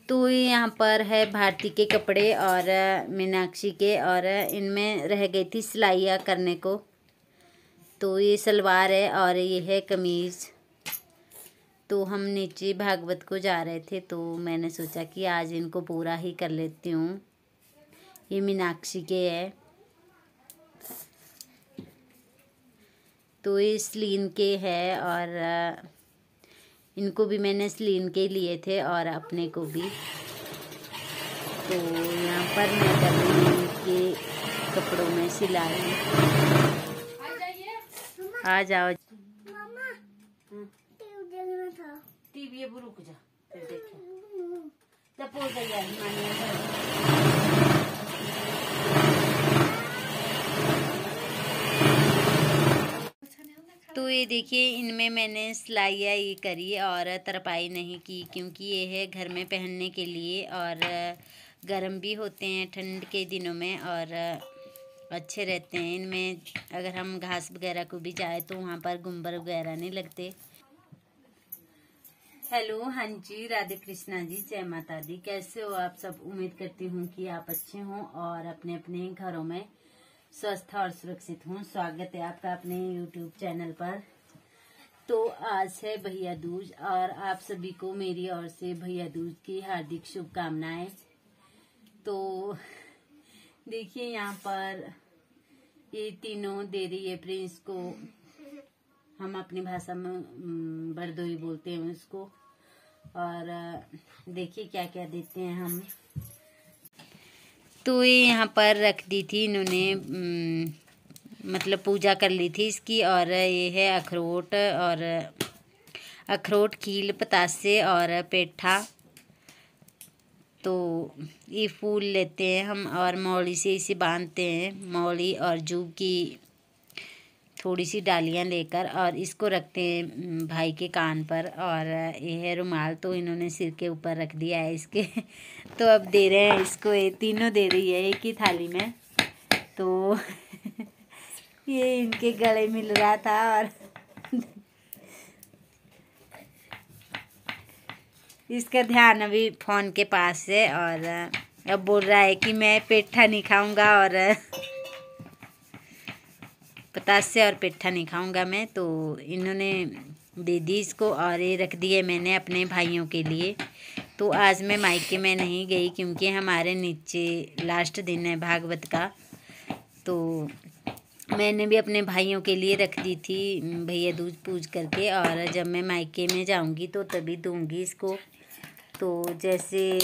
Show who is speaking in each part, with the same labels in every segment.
Speaker 1: तो यहाँ पर है भारती के कपड़े और मीनाक्षी के, और इनमें रह गई थी सिलाइयाँ करने को। तो ये सलवार है और ये है कमीज़। तो हम नीचे भागवत को जा रहे थे, तो मैंने सोचा कि आज इनको पूरा ही कर लेती हूँ। ये मीनाक्षी के है, तो ये स्लीन के है, और इनको भी मैंने स्लीन के लिए थे और अपने को भी। तो यहाँ पर मैं कर रही हूँ इनके कपड़ों में सिलाई। आ जाओ। टीवी अब रुक जा, फिर देखें। जब हो गई तो ये देखिए, इनमें मैंने सिलाइयाँ ये करी और तरपाई नहीं की, क्योंकि ये है घर में पहनने के लिए और गर्म भी होते हैं ठंड के दिनों में और अच्छे रहते हैं। इनमें अगर हम घास वगैरह को भी जाए तो वहाँ पर गुम्बर वगैरह नहीं लगते। हेलो, हाँ जी, राधे कृष्णा जी, जय माता दी। कैसे हो आप सब? उम्मीद करती हूँ कि आप अच्छे हों और अपने अपने घरों में स्वस्थ और सुरक्षित हों। स्वागत है आपका अपने YouTube चैनल पर। तो आज है भैया दूज और आप सभी को मेरी ओर से भैया दूज की हार्दिक शुभकामनाएं। तो देखिए, यहाँ पर ये तीनों दे रही है प्रिंस को, हम अपनी भाषा में बरदोई बोलते हैं उसको। और देखिए क्या क्या देते हैं हम। तो ये यहाँ पर रख दी थी इन्होंने, मतलब पूजा कर ली थी इसकी। और ये है अखरोट, और अखरोट, खील, पतासे और पेठा। तो ये फूल लेते हैं हम और मौली से इसे बांधते हैं। मौली और जूब की थोड़ी सी डालियाँ लेकर और इसको रखते हैं भाई के कान पर। और ये है रुमाल, तो इन्होंने सिर के ऊपर रख दिया है इसके। तो अब दे रहे हैं इसको, ये तीनों दे रही है एक ही थाली में। तो ये इनके गले मिल रहा था और इसका ध्यान अभी फ़ोन के पास है और अब बोल रहा है कि मैं पेठा नहीं खाऊंगा और पतासे और पेठा नहीं खाऊंगा मैं। तो इन्होंने दे दी इसको और ये रख दिए मैंने अपने भाइयों के लिए। तो आज मैं मायके में नहीं गई क्योंकि हमारे नीचे लास्ट दिन है भागवत का। तो मैंने भी अपने भाइयों के लिए रख दी थी भैया दूज पूज करके, और जब मैं मायके में जाऊंगी तो तभी दूंगी इसको। तो जैसे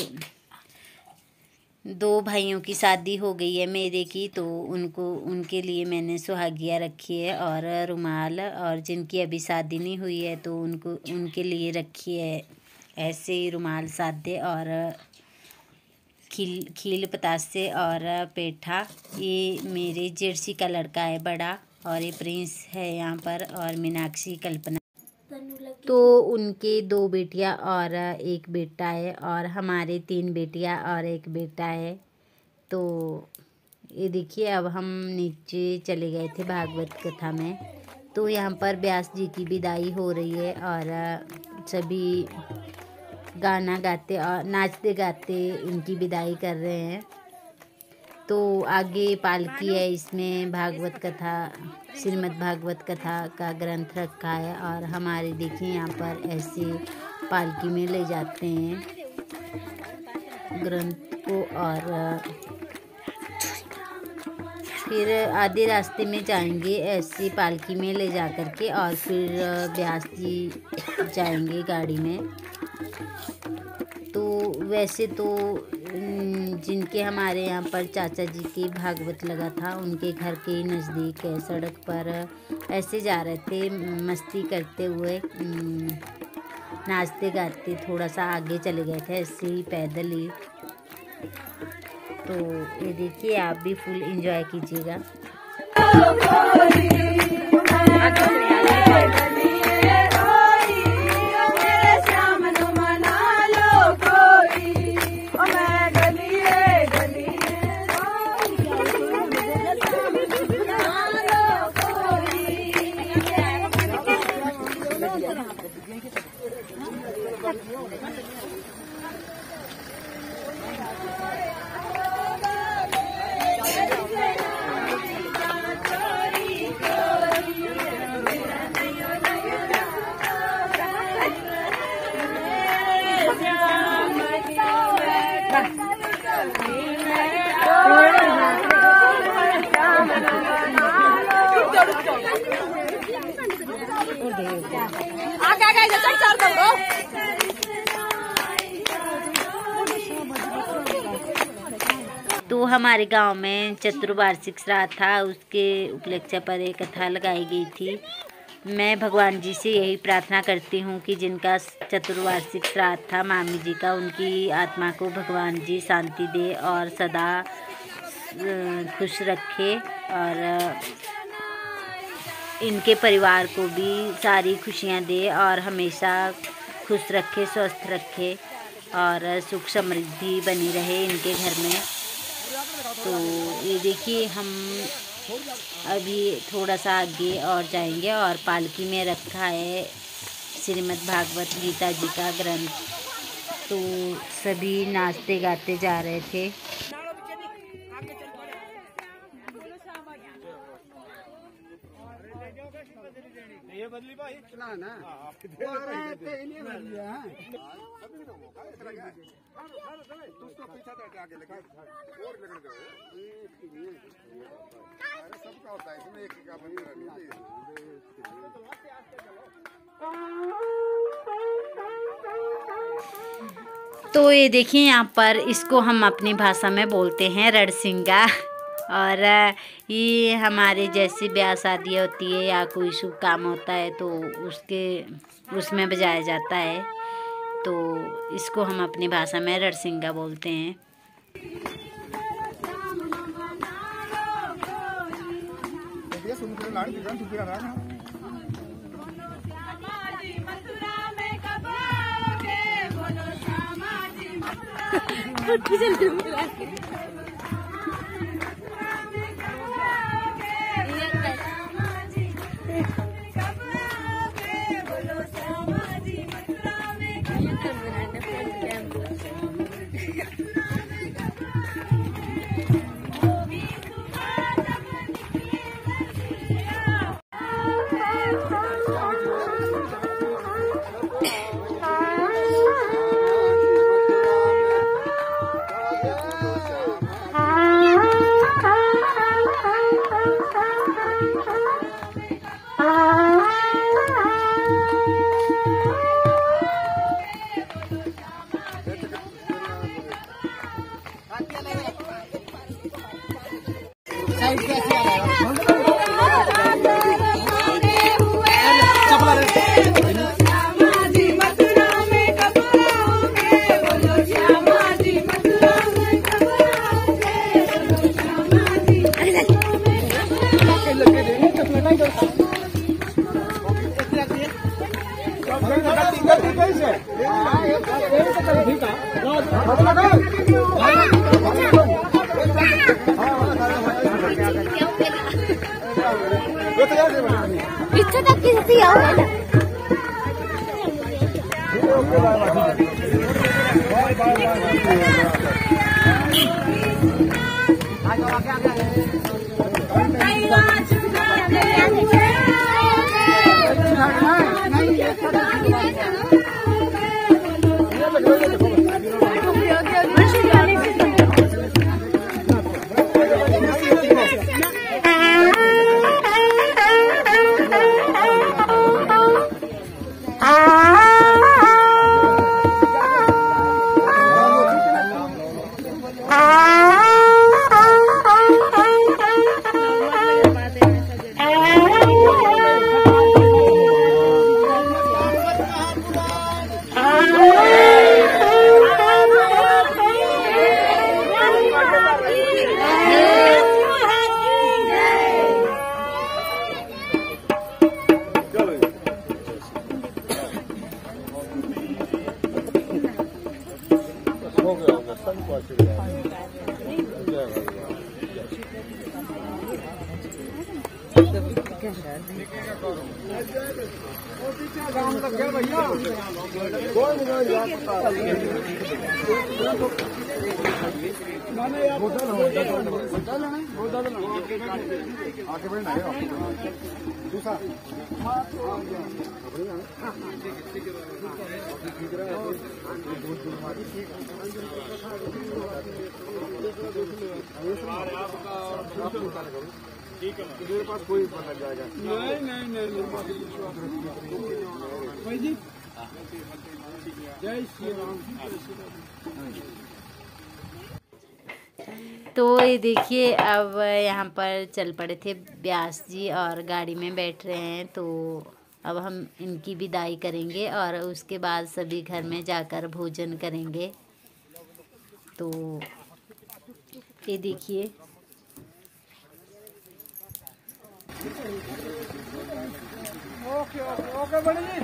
Speaker 1: 2 भाइयों की शादी हो गई है मेरे की, तो उनके लिए मैंने सुहागियाँ रखी है और रुमाल, और जिनकी अभी शादी नहीं हुई है तो उनके लिए रखी है ऐसे ही रुमाल सादे और खील पतासे और पेठा। ये मेरे जेठसी का लड़का है बड़ा, और ये प्रिंस है यहाँ पर, और मीनाक्षी, कल्पना। तो उनके 2 बेटियाँ और 1 बेटा है, और हमारे 3 बेटियाँ और 1 बेटा है। तो ये देखिए, अब हम नीचे चले गए थे भागवत कथा में। तो यहाँ पर व्यास जी की विदाई हो रही है और सभी गाना गाते और नाचते गाते इनकी विदाई कर रहे हैं। तो आगे पालकी है, इसमें भागवत कथा, श्रीमद् भागवत कथा का ग्रंथ रखा है। और हमारे देखिए यहाँ पर ऐसे पालकी में ले जाते हैं ग्रंथ को, और फिर आधे रास्ते में जाएंगे ऐसे पालकी में ले जा कर के, और फिर व्यास जी जाएंगे गाड़ी में। तो वैसे तो जिनके हमारे यहाँ पर चाचा जी की भागवत लगा था, उनके घर के नज़दीक है, सड़क पर ऐसे जा रहे थे मस्ती करते हुए, नाचते गाते थोड़ा सा आगे चले गए थे ऐसे ही पैदल ही। तो ये देखिए, आप भी फुल एंजॉय कीजिएगा। तो हमारे गांव में चतुर्वार्षिक श्राद्ध था, उसके उपलक्ष्य पर एक कथा लगाई गई थी। मैं भगवान जी से यही प्रार्थना करती हूँ कि जिनका चतुर्वार्षिक श्राद्ध था मामी जी का, उनकी आत्मा को भगवान जी शांति दे और सदा खुश रखे और इनके परिवार को भी सारी खुशियाँ दे और हमेशा खुश रखे, स्वस्थ रखे और सुख समृद्धि बनी रहे इनके घर में। तो ये देखिए, हम अभी थोड़ा सा आगे और जाएंगे और पालकी में रखा है श्रीमद् भागवत गीता जी का ग्रंथ। तो सभी नाचते गाते जा रहे थे।
Speaker 2: ये बदली भाई ना ना उसको पीछा आगे लगा और लगन जाओ सबका होता है इसमें एक का बनी रहनी है।
Speaker 1: तो ये देखिए, यहाँ पर इसको हम अपनी भाषा में बोलते हैं रणसिंगा। और ये हमारे जैसी ब्याह शादी होती है या कोई शुभ काम होता है तो उसमें बजाया जाता है। तो इसको हम अपनी भाषा में रणसिंगा बोलते हैं।
Speaker 3: पीछे तक किसी आओ
Speaker 2: मेरे पास कोई पता जाएगा। नहीं भाई जी, जय श्री राम।
Speaker 1: तो ये देखिए अब यहाँ पर चल पड़े थे व्यास जी और गाड़ी में बैठ रहे हैं। तो अब हम इनकी विदाई करेंगे और उसके बाद सभी घर में जाकर भोजन करेंगे। तो ये देखिए
Speaker 2: ओके बड़ी जी।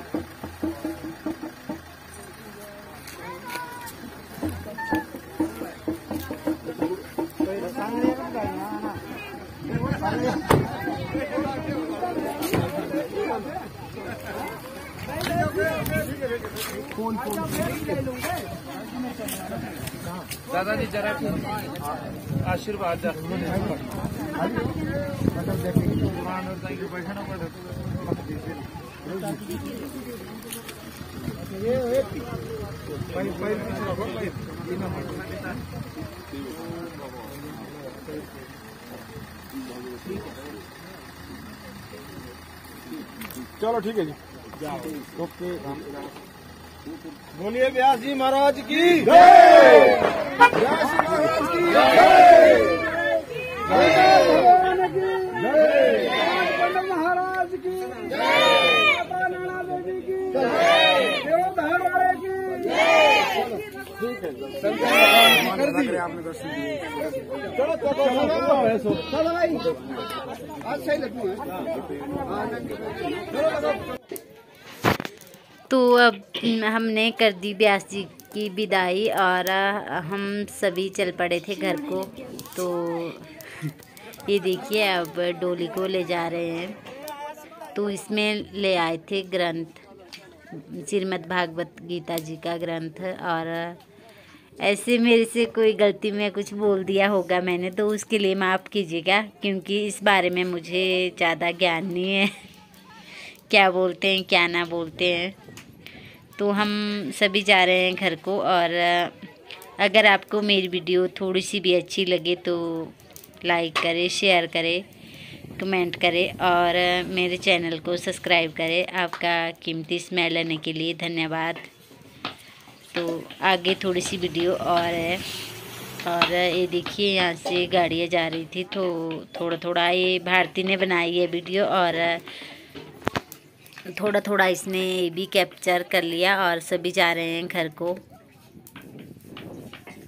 Speaker 2: दादाजी जरा आशीर्वाद चलो ठीक है जी, ओके। बोलिए व्यास जी महाराज की जय, व्यास जी महाराज की जय, भगवान की जय, महाराज की जय, नैना देवी की जय, देवधाम वाले की जय। ठीक है, आपने दर्शन दिए। चलो चलो भाई, आज सही लगू है।
Speaker 1: तो अब हमने कर दी व्यास जी की विदाई और हम सभी चल पड़े थे घर को। तो ये देखिए अब डोली को ले जा रहे हैं। तो इसमें ले आए थे ग्रंथ, श्रीमद् भागवत गीता जी का ग्रंथ। और ऐसे मेरे से कोई गलती में कुछ बोल दिया होगा मैंने, तो उसके लिए माफ़ कीजिएगा, क्योंकि इस बारे में मुझे ज़्यादा ज्ञान नहीं है क्या बोलते हैं क्या ना बोलते हैं। तो हम सभी जा रहे हैं घर को। और अगर आपको मेरी वीडियो थोड़ी सी भी अच्छी लगे तो लाइक करें, शेयर करें, कमेंट करें और मेरे चैनल को सब्सक्राइब करें। आपका कीमती समय लेने के लिए धन्यवाद। तो आगे थोड़ी सी वीडियो और है। और ये देखिए यहाँ से गाड़ियाँ जा रही थी, तो थोड़ा थोड़ा ये भारती ने बनाई है वीडियो और थोड़ा थोड़ा इसने भी कैप्चर कर लिया। और सभी जा रहे हैं घर को।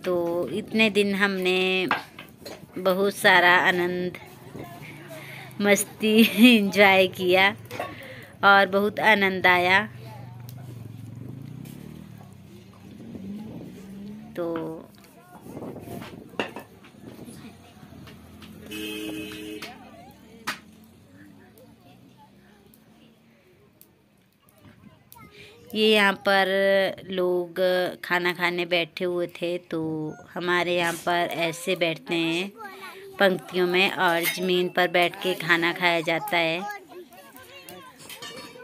Speaker 1: तो इतने दिन हमने बहुत सारा आनंद मस्ती एंजॉय किया और बहुत आनंद आया। तो ये यहाँ पर लोग खाना खाने बैठे हुए थे। तो हमारे यहाँ पर ऐसे बैठते हैं पंक्तियों में और ज़मीन पर बैठ के खाना खाया जाता है।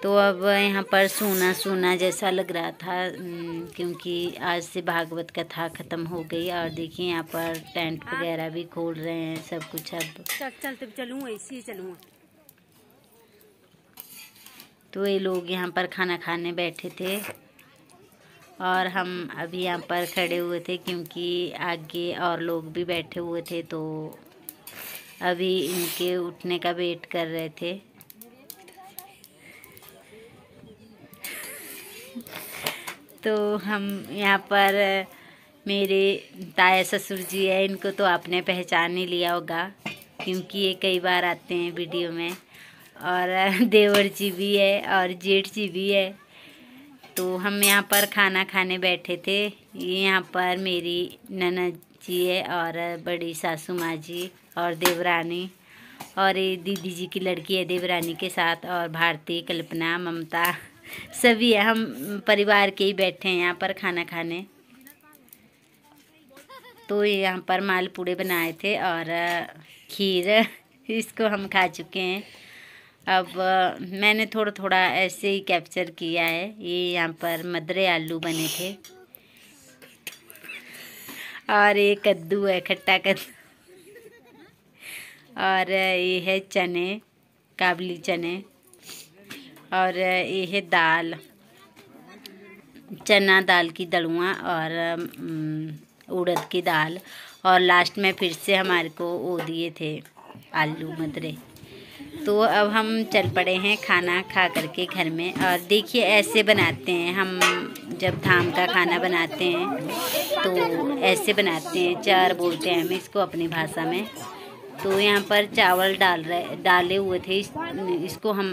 Speaker 1: तो अब यहाँ पर सूना सूना जैसा लग रहा था, क्योंकि आज से भागवत कथा ख़त्म हो गई। और देखिए यहाँ पर टेंट वगैरह भी खोल रहे हैं सब कुछ। अब
Speaker 3: चलते चलूँ, ऐसे ही चलूँ।
Speaker 1: तो ये लोग यहाँ पर खाना खाने बैठे थे और हम अभी यहाँ पर खड़े हुए थे, क्योंकि आगे और लोग भी बैठे हुए थे। तो अभी इनके उठने का वेट कर रहे थे। तो हम यहाँ पर मेरे ताया ससुर जी है, इनको तो आपने पहचान ही लिया होगा, क्योंकि ये कई बार आते हैं वीडियो में। और देवर जी भी है और जेठ जी भी है। तो हम यहाँ पर खाना खाने बैठे थे। ये यहाँ पर मेरी ननद जी है और बड़ी सासू माँ जी और देवरानी, और ये दीदी जी की लड़की है देवरानी के साथ, और भारती, कल्पना, ममता सभी है। हम परिवार के ही बैठे हैं यहाँ पर खाना खाने। तो यहाँ पर मालपूड़े बनाए थे और खीर, इसको हम खा चुके हैं। अब मैंने थोड़ा थोड़ा ऐसे ही कैप्चर किया है। ये यहाँ पर मदरे आलू बने थे और ये कद्दू है, खट्टा कद्दू। और ये है चने, काबली चने, और ये है दाल, चना दाल की दड़ुआ और उड़द की दाल, और लास्ट में फिर से हमारे को वो दिए थे आलू मदरे। तो अब हम चल पड़े हैं खाना खा करके घर में। और देखिए ऐसे बनाते हैं हम, जब धाम का खाना बनाते हैं तो ऐसे बनाते हैं, चार बोलते हैं हम इसको अपनी भाषा में। तो यहाँ पर चावल डाले हुए थे, इसको हम